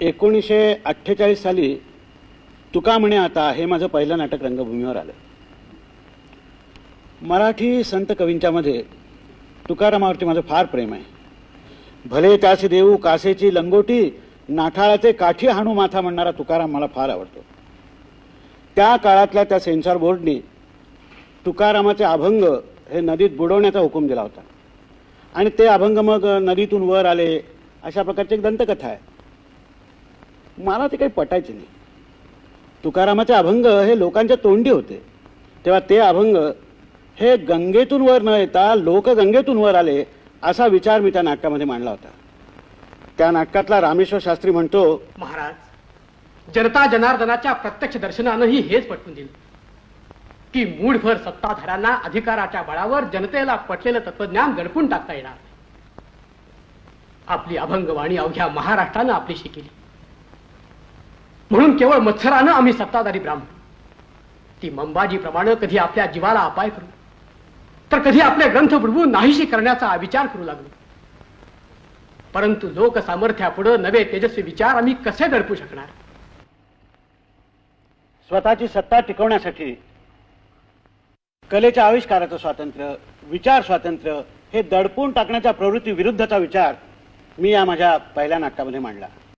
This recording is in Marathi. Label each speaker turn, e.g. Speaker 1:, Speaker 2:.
Speaker 1: 1948 साली तुका म्हणे आता हे माझं पहिलं नाटक रंगभूमीवर आलं. मराठी संत कवींच्या मध्ये तुकारामावरती माझं फार प्रेम आहे. भले त्याचे देऊ कासेची लंगोटी, नाठाळाचे काठी हाणू माथा म्हणणारा तुकाराम मला फार आवडतो. त्या काळातल्या त्या सेन्सॉर बोर्डनी तुकारामाचे अभंग हे नदीत बुडवण्याचा हुकूम दिला होता आणि ते अभंग मग नदीतून वर आले, अशा प्रकारची एक दंतकथा आहे. मला ते काही पटायचे नाही. तुकारामाचे अभंग हे लोकांच्या तोंडी होते, तेव्हा ते अभंग हे गंगेतून वर न येता लोकगंगेतून वर आले, असा विचार मी त्या नाटकामध्ये मांडला होता. त्या नाटकातला रामेश्वर शास्त्री म्हणतो,
Speaker 2: महाराज, जनता जनार्दनाच्या प्रत्यक्ष दर्शनानंही हेच पटवून दिलं की मूढभर सत्ताधाऱ्यांना अधिकाराच्या बळावर जनतेला पटलेलं तत्वज्ञान दडपून टाकता येणार. आपली अभंगवाणी अवघ्या महाराष्ट्रानं आपलीशी केली, म्हणून केवळ मत्सरानं आम्ही सत्ताधारी ब्राह्मण ती मंबाजीप्रमाणे कधी आपल्या जीवाला अपाय करू, तर कधी आपले ग्रंथ बुडवून नाहीशी करण्याचा विचार करू लागलो. परंतु लोक सामर्थ्यापुढे नवे तेजस्वी विचार आम्ही कसे दडपू शकणार?
Speaker 1: स्वतःची सत्ता टिकवण्यासाठी कलेच्या आविष्काराचं स्वातंत्र्य, विचार स्वातंत्र्य हे दडपून टाकण्याच्या प्रवृत्ती विरुद्धचा विचार मी या माझ्या पहिल्या नाटकामध्ये मांडला.